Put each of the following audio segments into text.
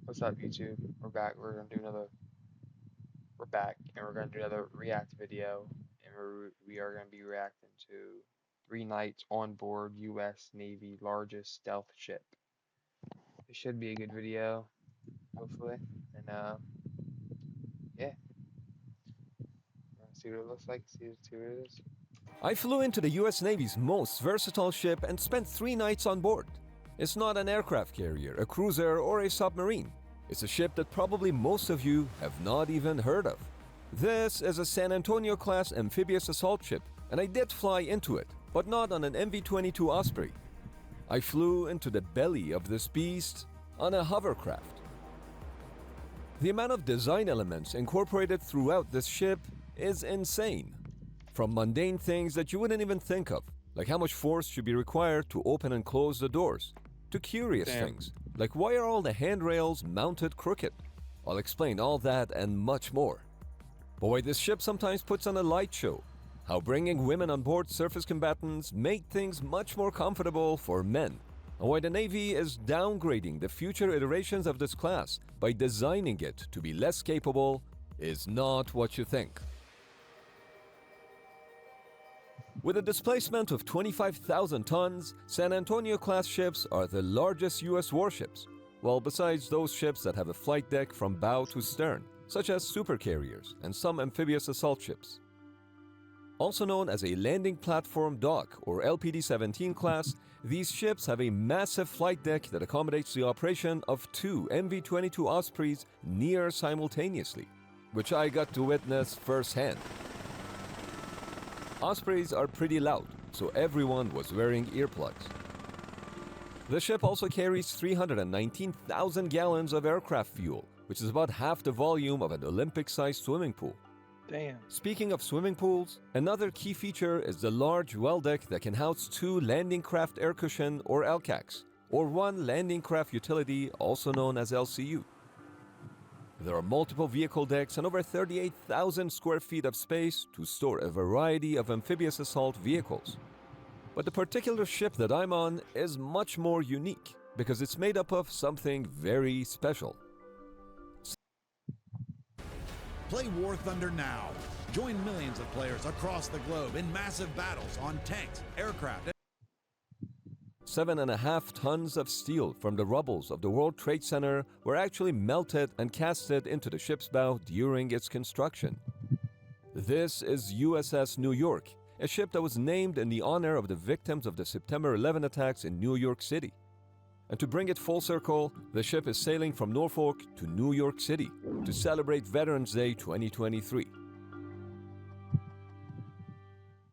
What's up, YouTube? We're back. We're back, and we're gonna do another React video, and we are gonna be reacting to 3 nights on board U.S. Navy largest stealth ship. It should be a good video, hopefully. And yeah, see what it looks like. See what it is. I flew into the US Navy's most versatile ship and spent 3 nights on board. It's not an aircraft carrier, a cruiser, or a submarine. It's a ship that probably most of you have not even heard of. This is a San Antonio-class amphibious assault ship, and I did fly into it, but not on an MV-22 Osprey. I flew into the belly of this beast on a hovercraft. The amount of design elements incorporated throughout this ship is insane. From mundane things that you wouldn't even think of, like how much force should be required to open and close the doors, to curious things, like why are all the handrails mounted crooked? I'll explain all that and much more. But why this ship sometimes puts on a light show, how bringing women on board surface combatants made things much more comfortable for men, and why the Navy is downgrading the future iterations of this class by designing it to be less capable is not what you think. With a displacement of 25,000 tons, San Antonio-class ships are the largest U.S. warships, well besides those ships that have a flight deck from bow to stern, such as supercarriers and some amphibious assault ships. Also known as a landing platform dock or LPD-17 class, these ships have a massive flight deck that accommodates the operation of 2 MV-22 Ospreys near simultaneously, which I got to witness firsthand. Ospreys are pretty loud, so everyone was wearing earplugs. The ship also carries 319,000 gallons of aircraft fuel, which is about half the volume of an Olympic-sized swimming pool. Damn. Speaking of swimming pools, another key feature is the large well deck that can house 2 landing craft air cushion or LCACs, or 1 landing craft utility also known as LCU. There are multiple vehicle decks and over 38,000 square feet of space to store a variety of amphibious assault vehicles. But the particular ship that I'm on is much more unique because it's made up of something very special. Play War Thunder now. Join millions of players across the globe in massive battles on tanks, aircraft, 7.5 tons of steel from the rubbles of the World Trade Center were actually melted and casted into the ship's bow during its construction. This is USS New York, a ship that was named in the honor of the victims of the September 11 attacks in New York City. And to bring it full circle, the ship is sailing from Norfolk to New York City to celebrate Veterans Day 2023.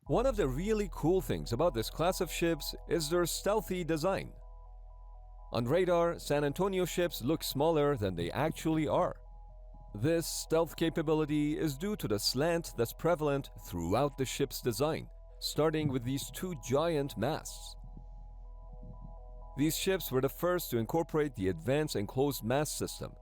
One of the really cool things about this class of ships is their stealthy design. On radar, San Antonio ships look smaller than they actually are. This stealth capability is due to the slant that's prevalent throughout the ship's design, starting with these 2 giant masts. These ships were the first to incorporate the Advanced Enclosed Mast System.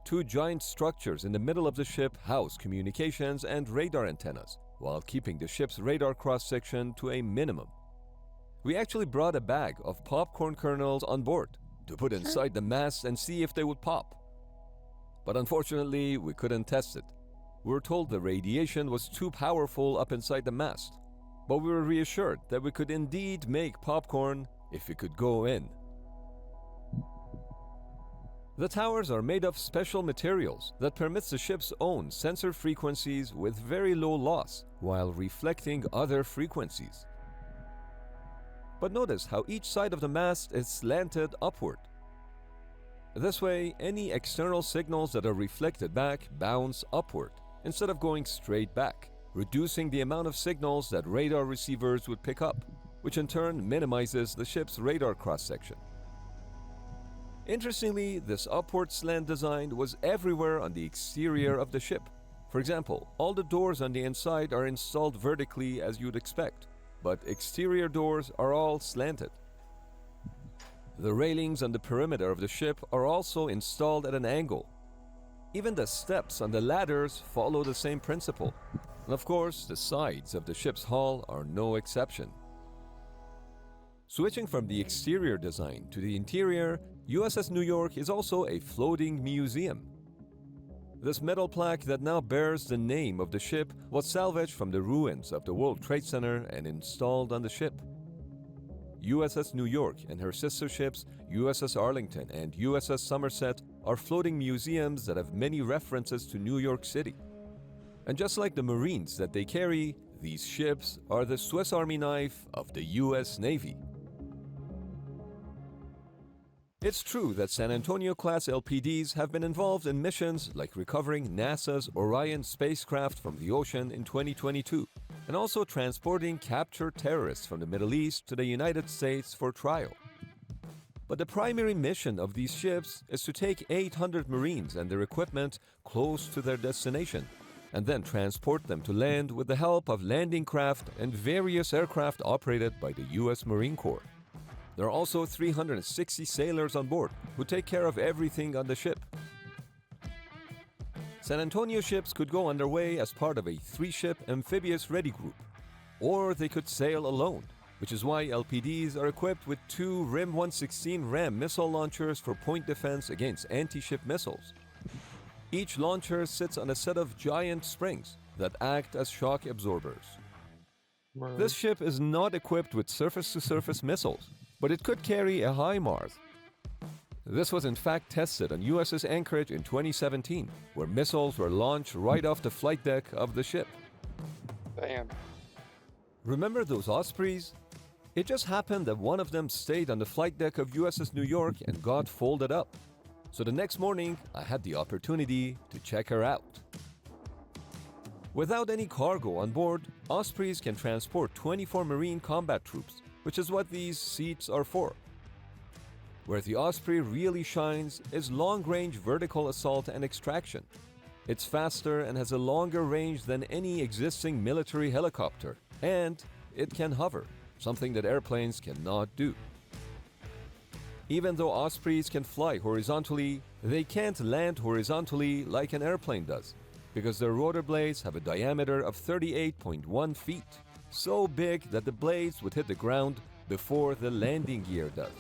2 giant structures in the middle of the ship house communications and radar antennas, while keeping the ship's radar cross-section to a minimum. We actually brought a bag of popcorn kernels on board to put inside the mast and see if they would pop. But unfortunately, we couldn't test it. We were told the radiation was too powerful up inside the mast, but we were reassured that we could indeed make popcorn if we could go in. The towers are made of special materials that permits the ship's own sensor frequencies with very low loss while reflecting other frequencies. But notice how each side of the mast is slanted upward. This way, any external signals that are reflected back bounce upward instead of going straight back, reducing the amount of signals that radar receivers would pick up, which in turn minimizes the ship's radar cross-section. Interestingly, this upward slant design was everywhere on the exterior of the ship. For example, all the doors on the inside are installed vertically as you'd expect, but exterior doors are all slanted. The railings on the perimeter of the ship are also installed at an angle. Even the steps on the ladders follow the same principle. And of course, the sides of the ship's hull are no exception. Switching from the exterior design to the interior, USS New York is also a floating museum. This metal plaque that now bears the name of the ship was salvaged from the ruins of the World Trade Center and installed on the ship. USS New York and her sister ships USS Arlington and USS Somerset are floating museums that have many references to New York City. And just like the Marines that they carry, these ships are the Swiss Army knife of the US Navy. It's true that San Antonio-class LPDs have been involved in missions like recovering NASA's Orion spacecraft from the ocean in 2022, and also transporting captured terrorists from the Middle East to the United States for trial. But the primary mission of these ships is to take 800 Marines and their equipment close to their destination, and then transport them to land with the help of landing craft and various aircraft operated by the US Marine Corps. There are also 360 sailors on board who take care of everything on the ship. San Antonio ships could go underway as part of a 3-ship amphibious ready group, or they could sail alone, which is why LPDs are equipped with 2 RIM 116 RAM missile launchers for point defense against anti-ship missiles. Each launcher sits on a set of giant springs that act as shock absorbers. This ship is not equipped with surface-to-surface missiles, but it could carry a HIMARS. This was in fact tested on USS Anchorage in 2017, where missiles were launched right off the flight deck of the ship. Damn. Remember those Ospreys? It just happened that one of them stayed on the flight deck of USS New York and got folded up. So the next morning, I had the opportunity to check her out. Without any cargo on board, Ospreys can transport 24 Marine combat troops, which is what these seats are for. Where the Osprey really shines is long-range vertical assault and extraction. It's faster and has a longer range than any existing military helicopter, and it can hover, something that airplanes cannot do. Even though Ospreys can fly horizontally, they can't land horizontally like an airplane does, because their rotor blades have a diameter of 38.1 feet. So big that the blades would hit the ground before the landing gear does.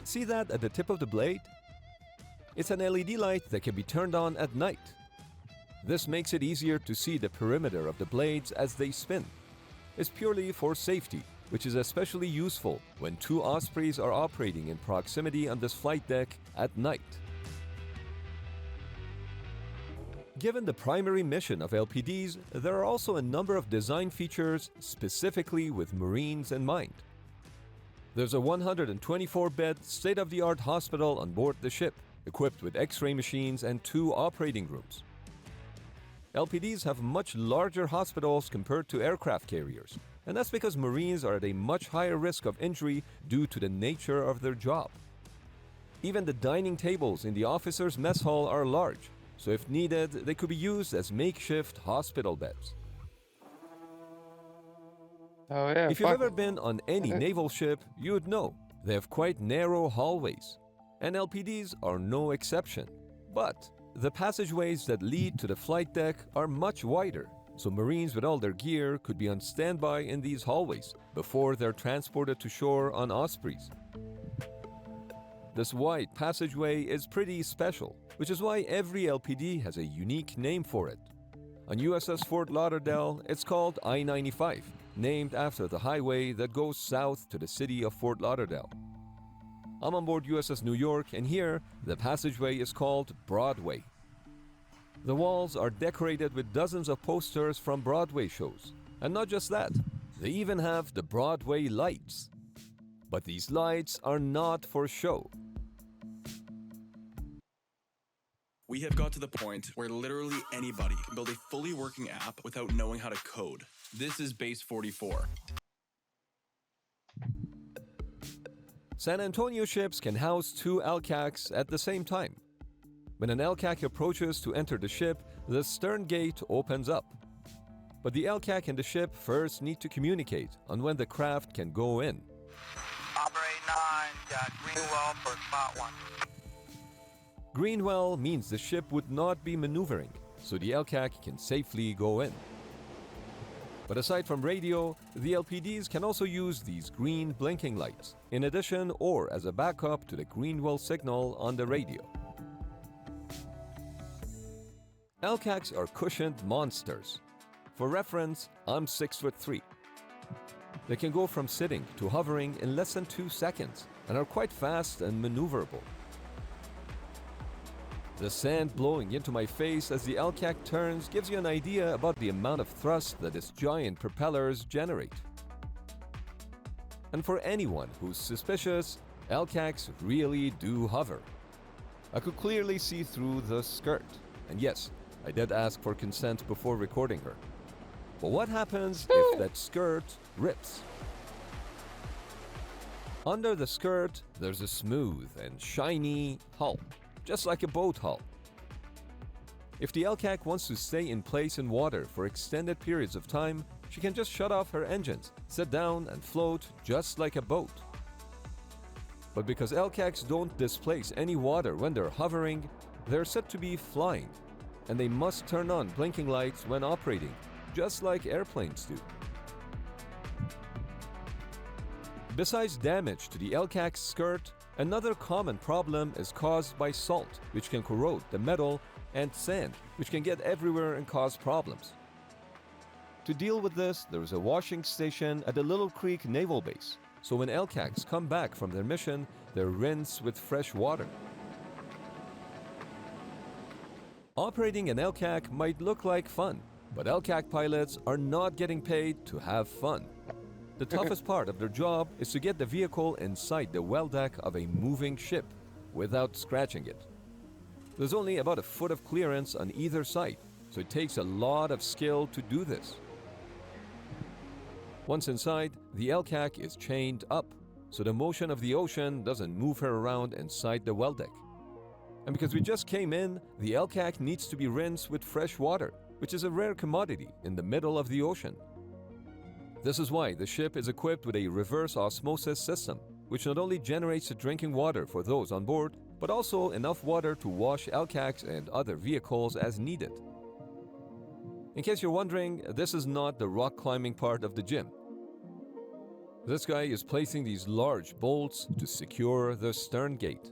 See that at the tip of the blade? It's an LED light that can be turned on at night. This makes it easier to see the perimeter of the blades as they spin. It's purely for safety, which is especially useful when 2 Ospreys are operating in proximity on this flight deck at night. Given the primary mission of LPDs, there are also a number of design features specifically with Marines in mind. There's a 124-bed, state-of-the-art hospital on board the ship, equipped with X-ray machines and 2 operating rooms. LPDs have much larger hospitals compared to aircraft carriers, and that's because Marines are at a much higher risk of injury due to the nature of their job. Even the dining tables in the officers' mess hall are large, so if needed, they could be used as makeshift hospital beds. Oh yeah. If you've ever been on any naval ship, you'd know they have quite narrow hallways, and LPDs are no exception. But the passageways that lead to the flight deck are much wider, so Marines with all their gear could be on standby in these hallways before they're transported to shore on Ospreys. This wide passageway is pretty special, which is why every LPD has a unique name for it. On USS Fort Lauderdale, it's called I-95, named after the highway that goes south to the city of Fort Lauderdale. I'm on board USS New York, and here, the passageway is called Broadway. The walls are decorated with dozens of posters from Broadway shows. And not just that, they even have the Broadway lights. But these lights are not for show. We have got to the point where literally anybody can build a fully working app without knowing how to code. This is Base 44. San Antonio ships can house 2 LCACs at the same time. When an LCAC approaches to enter the ship, the stern gate opens up. But the LCAC and the ship first need to communicate on when the craft can go in. Operate 9, got Greenwell for spot 1. Greenwell means the ship would not be maneuvering, so the LCAC can safely go in. But aside from radio, the LPDs can also use these green blinking lights, in addition or as a backup to the Greenwell signal on the radio. LCACs are cushioned monsters. For reference, I'm 6'3". They can go from sitting to hovering in less than 2 seconds and are quite fast and maneuverable. The sand blowing into my face as the LCAC turns gives you an idea about the amount of thrust that its giant propellers generate. And for anyone who's suspicious, LCACs really do hover. I could clearly see through the skirt, and yes, I did ask for consent before recording her. But what happens if that skirt rips? Under the skirt, there's a smooth and shiny hull, just like a boat hull. If the LCAC wants to stay in place in water for extended periods of time, she can just shut off her engines, sit down and float just like a boat. But because LCACs don't displace any water when they're hovering, they're said to be flying, and they must turn on blinking lights when operating, just like airplanes do. Besides damage to the LCAC's skirt, another common problem is caused by salt, which can corrode the metal, and sand, which can get everywhere and cause problems. To deal with this, there is a washing station at the Little Creek Naval Base, so when LCACs come back from their mission, they're rinsed with fresh water. Operating an LCAC might look like fun, but LCAC pilots are not getting paid to have fun. The toughest part of their job is to get the vehicle inside the well deck of a moving ship without scratching it. There's only about a foot of clearance on either side, so it takes a lot of skill to do this. Once inside, the LCAC is chained up, so the motion of the ocean doesn't move her around inside the well deck. And because we just came in, the LCAC needs to be rinsed with fresh water, which is a rare commodity in the middle of the ocean. This is why the ship is equipped with a reverse osmosis system, which not only generates the drinking water for those on board, but also enough water to wash LCACs and other vehicles as needed. In case you're wondering, this is not the rock climbing part of the gym. This guy is placing these large bolts to secure the stern gate.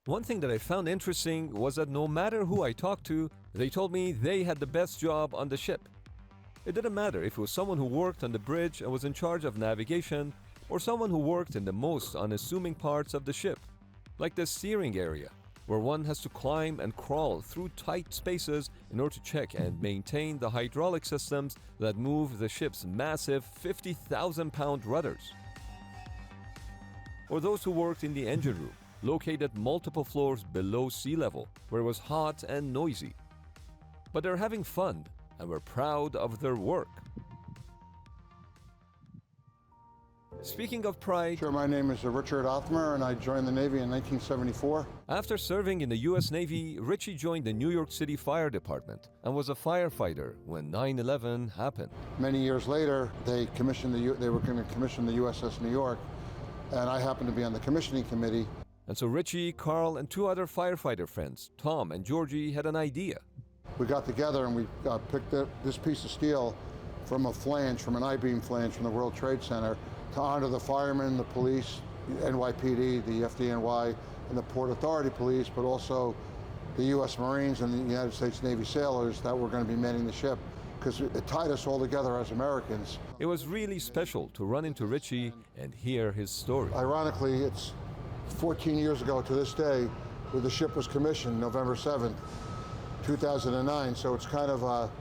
One thing that I found interesting was that no matter who I talked to, they told me they had the best job on the ship. It didn't matter if it was someone who worked on the bridge and was in charge of navigation, or someone who worked in the most unassuming parts of the ship, like the steering area, where one has to climb and crawl through tight spaces in order to check and maintain the hydraulic systems that move the ship's massive 50,000-pound rudders. Or those who worked in the engine room, located multiple floors below sea level, where it was hot and noisy. But they're having fun and were proud of their work. Speaking of pride, Sure, my name is Richard Othmer, and I joined the Navy in 1974. After serving in the U.S. Navy, Richie joined the New York City Fire Department and was a firefighter when 9/11 happened. Many years later, they were going to commission the USS New York, and I happened to be on the commissioning committee. And so Richie, Carl, and two other firefighter friends, Tom and Georgie, had an idea. We got together and we picked up this piece of steel from a flange, from an I-beam flange from the World Trade Center, to honor the firemen, the police, the NYPD, the FDNY, and the Port Authority Police, but also the U.S. Marines and the United States Navy sailors that were going to be manning the ship, because it tied us all together as Americans. It was really special to run into Richie and hear his story. Ironically, it's 14 years ago to this day where the ship was commissioned, November 7th, 2009, so it's kind of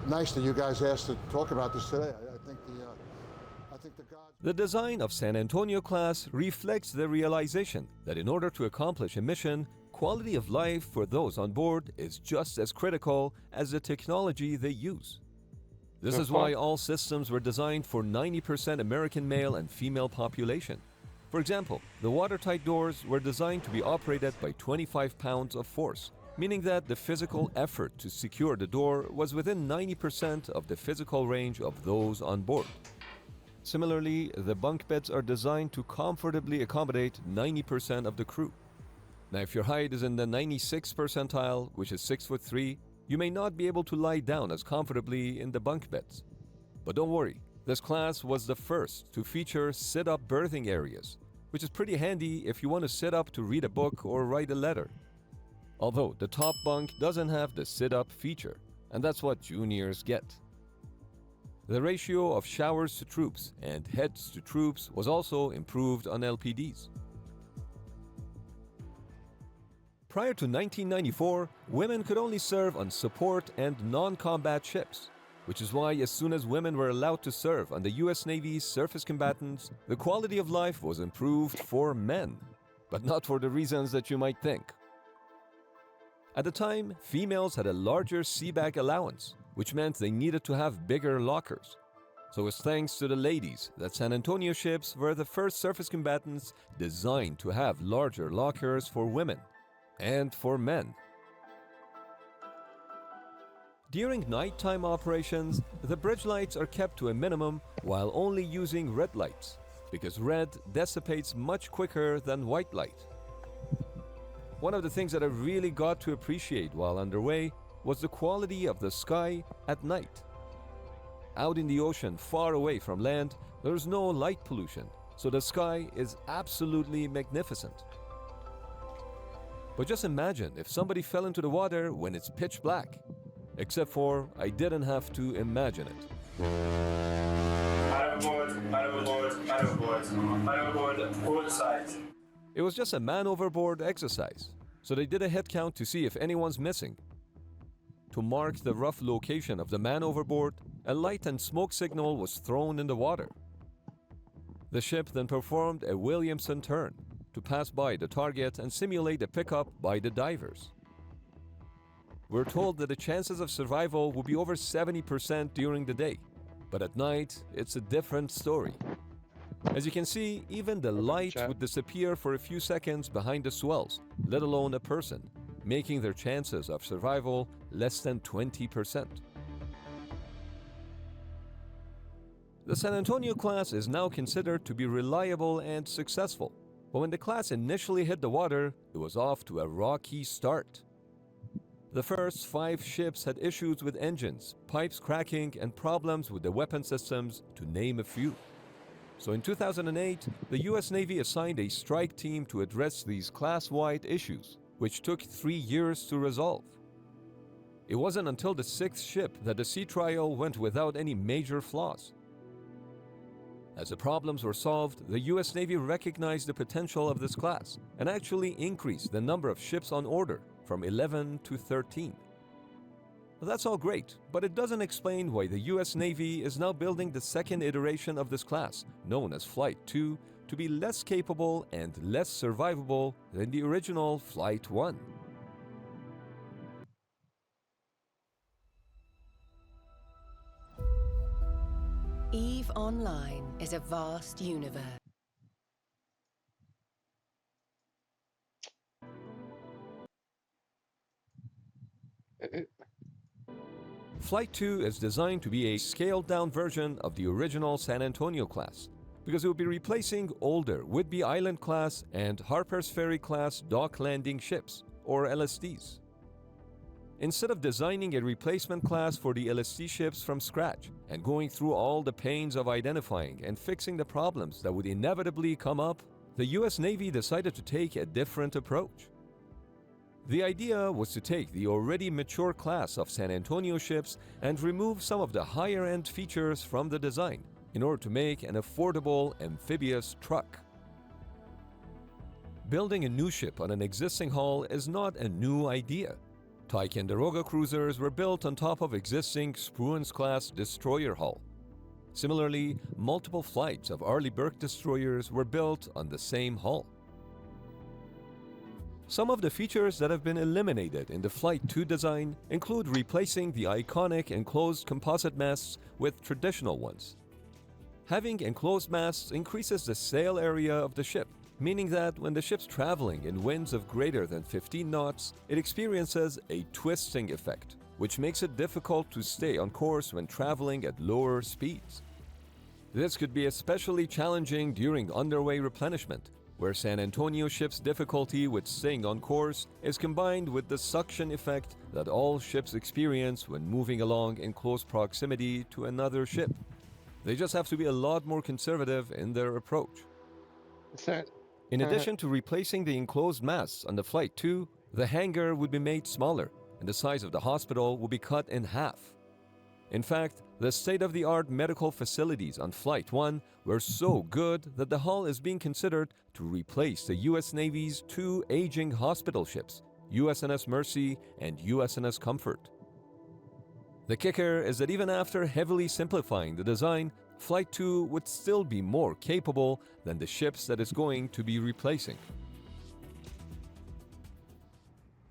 nice that you guys asked to talk about this today. I think the gods... The design of San Antonio class reflects the realization that in order to accomplish a mission, quality of life for those on board is just as critical as the technology they use. This is why all systems were designed for 90% American male and female population. For example, the watertight doors were designed to be operated by 25 pounds of force, meaning that the physical effort to secure the door was within 90% of the physical range of those on board. Similarly, the bunk beds are designed to comfortably accommodate 90% of the crew. Now, if your height is in the 96th percentile, which is 6'3", you may not be able to lie down as comfortably in the bunk beds. But don't worry, this class was the first to feature sit-up berthing areas, which is pretty handy if you want to sit up to read a book or write a letter. Although the top bunk doesn't have the sit-up feature, and that's what juniors get. The ratio of showers to troops and heads to troops was also improved on LPDs. Prior to 1994, women could only serve on support and non-combat ships, which is why as soon as women were allowed to serve on the US Navy's surface combatants, the quality of life was improved for men, but not for the reasons that you might think. At the time, females had a larger seabag allowance, which meant they needed to have bigger lockers. So it's thanks to the ladies that San Antonio ships were the first surface combatants designed to have larger lockers for women and for men. During nighttime operations, the bridge lights are kept to a minimum while only using red lights, because red dissipates much quicker than white light. One of the things that I really got to appreciate while underway was the quality of the sky at night. Out in the ocean, far away from land, there's no light pollution, so the sky is absolutely magnificent. But just imagine if somebody fell into the water when it's pitch black. Except for, I didn't have to imagine it. Port side. It was just a man overboard exercise, so they did a head count to see if anyone's missing. To mark the rough location of the man overboard, a light and smoke signal was thrown in the water. The ship then performed a Williamson turn to pass by the target and simulate a pickup by the divers. We're told that the chances of survival will be over 70% during the day, but at night, it's a different story. As you can see, even the light would disappear for a few seconds behind the swells, let alone a person, making their chances of survival less than 20%. The San Antonio class is now considered to be reliable and successful, but when the class initially hit the water, it was off to a rocky start. The first 5 ships had issues with engines, pipes cracking, and problems with the weapon systems, to name a few. So in 2008, the US Navy assigned a strike team to address these class-wide issues, which took 3 years to resolve. It wasn't until the 6th ship that the sea trial went without any major flaws. As the problems were solved, the US Navy recognized the potential of this class and actually increased the number of ships on order from 11 to 13. That's all great, but it doesn't explain why the US Navy is now building the second iteration of this class, known as Flight 2, to be less capable and less survivable than the original Flight 1. EVE Online is a vast universe. Flight 2 is designed to be a scaled-down version of the original San Antonio class, because it will be replacing older Whidbey Island class and Harper's Ferry class dock landing ships, or LSDs. Instead of designing a replacement class for the LSD ships from scratch and going through all the pains of identifying and fixing the problems that would inevitably come up, the US Navy decided to take a different approach. The idea was to take the already mature class of San Antonio ships and remove some of the higher-end features from the design in order to make an affordable amphibious truck. Building a new ship on an existing hull is not a new idea. Ticonderoga cruisers were built on top of existing Spruance-class destroyer hull. Similarly, multiple flights of Arleigh Burke destroyers were built on the same hull. Some of the features that have been eliminated in the Flight 2 design include replacing the iconic enclosed composite masts with traditional ones. Having enclosed masts increases the sail area of the ship, meaning that when the ship's traveling in winds of greater than 15 knots, it experiences a twisting effect, which makes it difficult to stay on course when traveling at lower speeds. This could be especially challenging during underway replenishment, where San Antonio ship's difficulty with staying on course is combined with the suction effect that all ships experience when moving along in close proximity to another ship. They just have to be a lot more conservative in their approach. In addition to replacing the enclosed masts on the Flight 2, the hangar would be made smaller, and the size of the hospital would be cut in half. In fact, the state-of-the-art medical facilities on Flight 1 were so good that the hull is being considered to replace the US Navy's two aging hospital ships, USNS Mercy and USNS Comfort. The kicker is that even after heavily simplifying the design, Flight 2 would still be more capable than the ships that it's going to be replacing.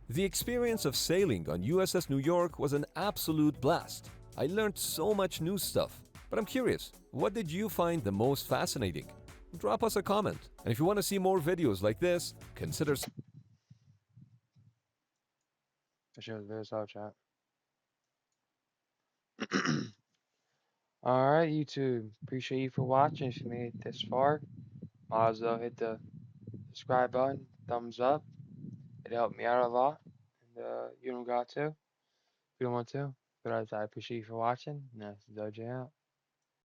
The experience of sailing on USS New York was an absolute blast. I learned so much new stuff, but I'm curious, what did you find the most fascinating? Drop us a comment, and if you want to see more videos like this, consider... I should have this out, chat. Alright, YouTube. Appreciate you for watching. If you made it this far, might as well hit the subscribe button, thumbs up. It helped me out a lot. And you don't got to. If you don't want to. But I appreciate you for watching. And that's Doja out.